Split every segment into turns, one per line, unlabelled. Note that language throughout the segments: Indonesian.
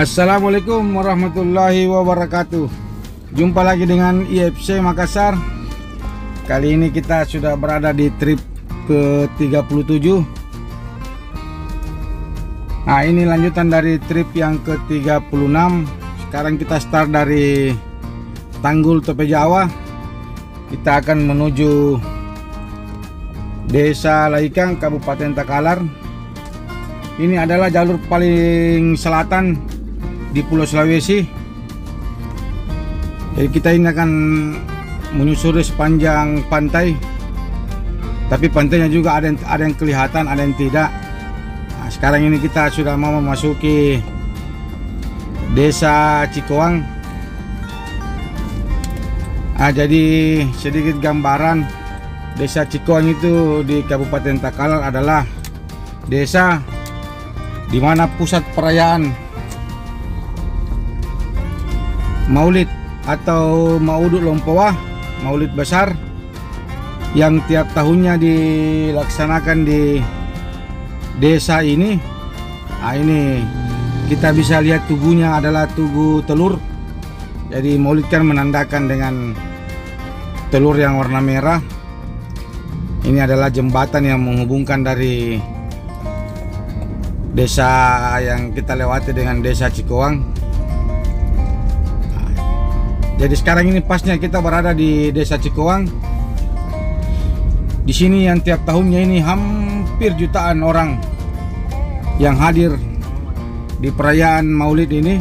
Assalamualaikum warahmatullahi wabarakatuh. Jumpa lagi dengan IFC Makassar. Kali ini kita sudah berada di trip ke-37. Nah, ini lanjutan dari trip yang ke-36. Sekarang kita start dari Tanggul Tope Jawa. Kita akan menuju Desa Laikang, Kabupaten Takalar. Ini adalah jalur paling selatan di Pulau Sulawesi. Jadi kita ini akan menyusuri sepanjang pantai, tapi pantainya juga ada yang kelihatan, ada yang tidak. Nah, sekarang ini kita sudah mau memasuki Desa Cikoang. Jadi sedikit gambaran, Desa Cikoang itu di Kabupaten Takalar adalah desa di mana pusat perayaan Maulid atau Maudud Lompoa, Maulid besar yang tiap tahunnya dilaksanakan di desa ini. Nah, ini kita bisa lihat tugunya adalah tugu telur. Jadi Maulid kan menandakan dengan telur yang warna merah. Ini adalah jembatan yang menghubungkan dari desa yang kita lewati dengan Desa Cikoang. Jadi sekarang ini pasnya kita berada di Desa Cikoang. Di sini yang tiap tahunnya ini hampir jutaan orang yang hadir di perayaan Maulid ini.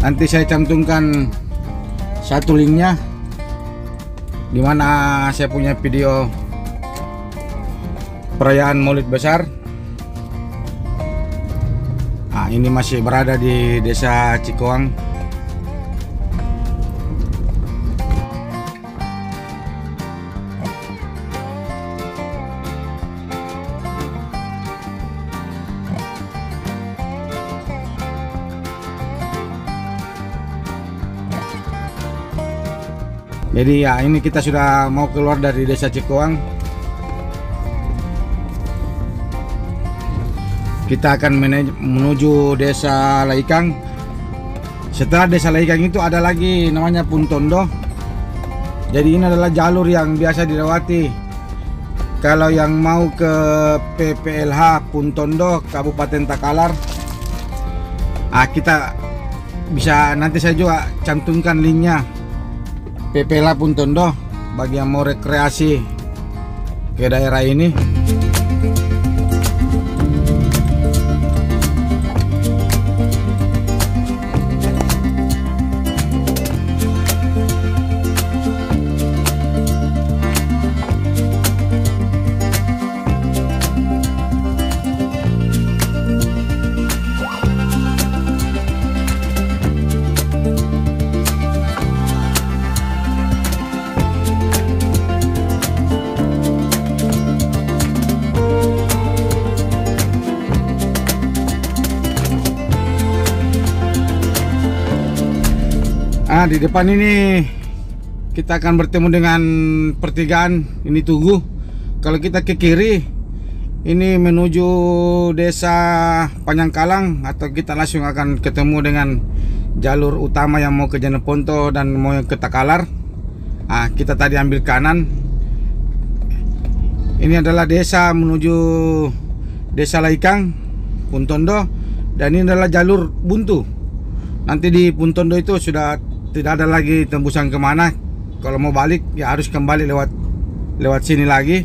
Nanti saya cantumkan satu linknya, di mana saya punya video perayaan Maulid besar. Nah, ini masih berada di Desa Cikoang. Jadi ya, ini kita sudah mau keluar dari Desa Cikoang. Kita akan menuju Desa Laikang. Setelah Desa Laikang itu ada lagi namanya Puntondo. Jadi ini adalah jalur yang biasa dilewati kalau yang mau ke PPLH Puntondo Kabupaten Takalar. Kita bisa, nanti saya juga cantumkan linknya, PPLH Puntondo bagi yang mau rekreasi ke daerah ini. Di depan ini kita akan bertemu dengan pertigaan, ini Tugu. Kalau kita ke kiri ini menuju Desa Panjangkalang, atau kita langsung akan ketemu dengan jalur utama yang mau ke Jeneponto dan mau ke Takalar. Kita tadi ambil kanan. Ini adalah desa menuju Desa Laikang, Puntondo, dan ini adalah jalur buntu. Nanti di Puntondo itu sudah tidak ada lagi tembusan kemana. Kalau mau balik ya harus kembali lewat sini lagi.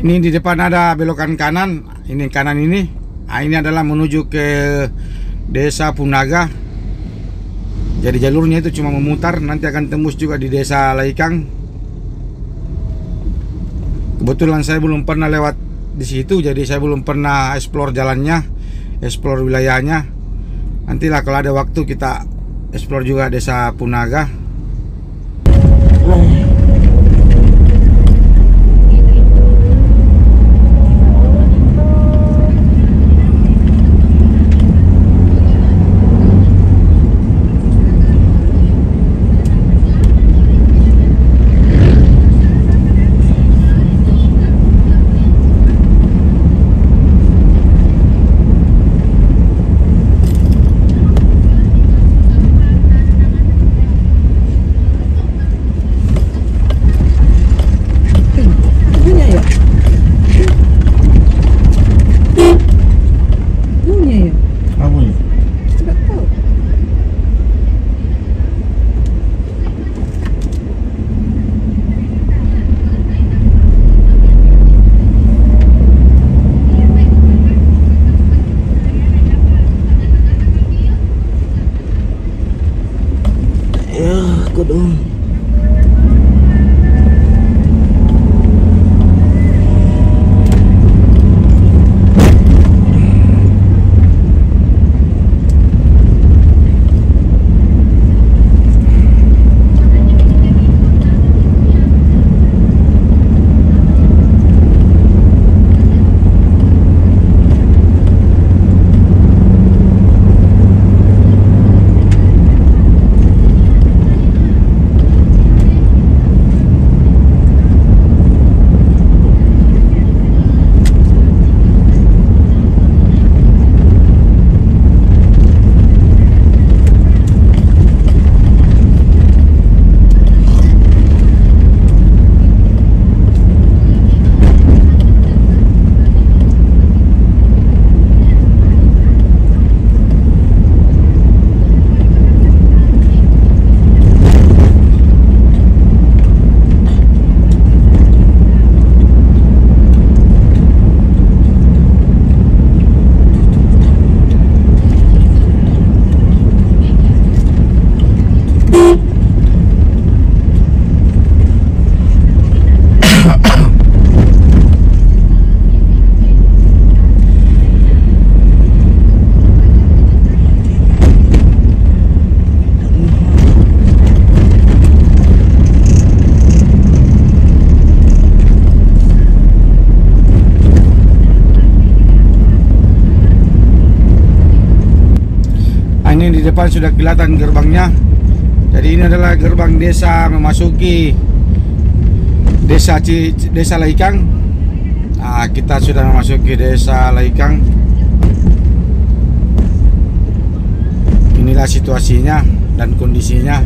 Ini di depan ada belokan kanan. Ini kanan ini. Nah, ini adalah menuju ke Desa Punaga. Jadi jalurnya itu cuma memutar, nanti akan tembus juga di Desa Laikang. Kebetulan saya belum pernah lewat di situ, jadi saya belum pernah explore jalannya, explore wilayahnya. Nantilah kalau ada waktu kita explore juga Desa Punaga. Ini di depan sudah kelihatan gerbangnya. Jadi ini adalah gerbang desa memasuki Desa Laikang. Nah, kita sudah memasuki Desa Laikang. Inilah situasinya dan kondisinya.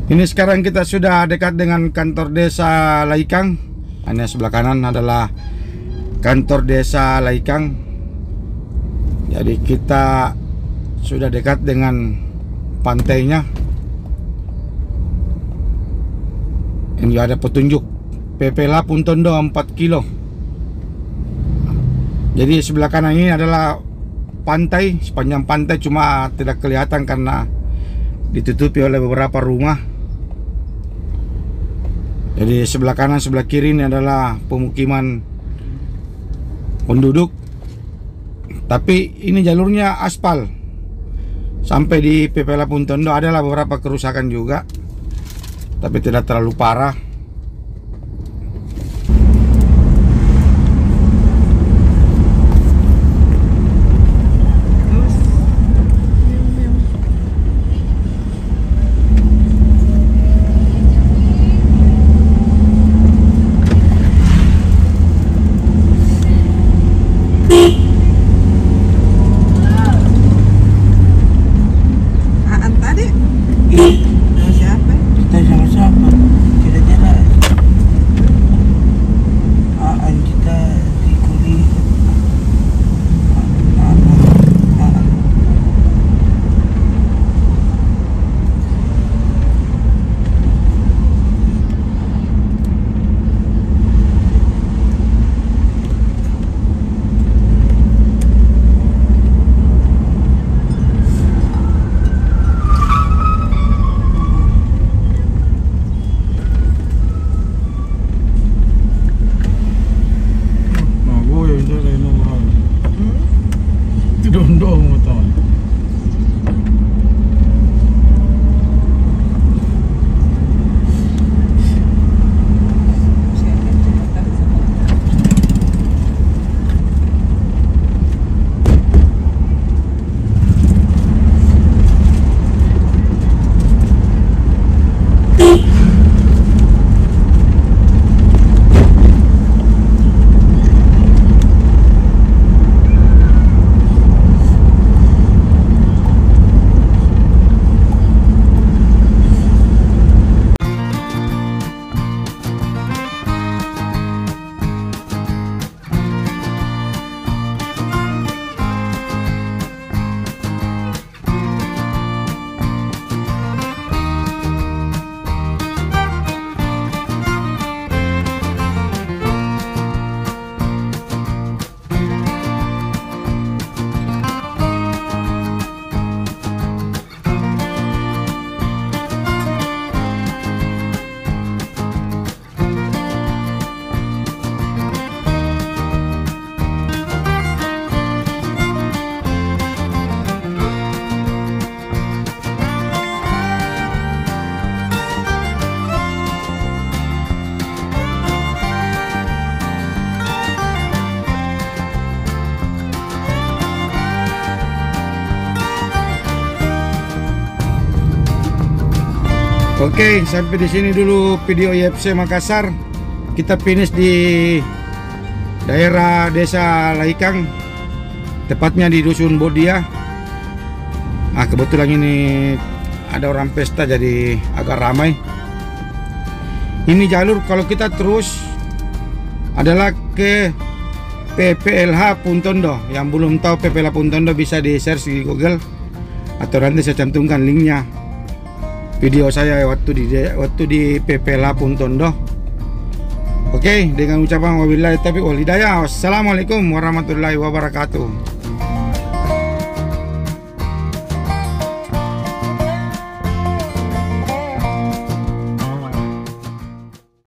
Ini sekarang kita sudah dekat dengan kantor desa Laikang. Ini sebelah kanan adalah kantor desa Laikang. Jadi kita sudah dekat dengan pantainya. Ini ada petunjuk Pepela Puntondo 4 kilo. Jadi sebelah kanan ini adalah pantai, sepanjang pantai, cuma tidak kelihatan karena ditutupi oleh beberapa rumah. Jadi sebelah kanan sebelah kiri ini adalah pemukiman penduduk. Tapi ini jalurnya aspal. Sampai di Pepela Puntondo adalah beberapa kerusakan juga, tapi tidak terlalu parah. Oke, sampai di sini dulu video YFC Makassar. Kita finish di daerah desa Laikang, tepatnya di dusun Bodia. Nah, kebetulan ini ada orang pesta jadi agak ramai. Ini jalur kalau kita terus adalah ke PPLH Puntondo. Yang belum tahu PPLH Puntondo bisa di search di Google, atau nanti saya cantumkan linknya video saya waktu di PPLH Puntondo. Oke, dengan ucapan wabillahi taufiq wal hidayah. Wassalamualaikum warahmatullahi wabarakatuh.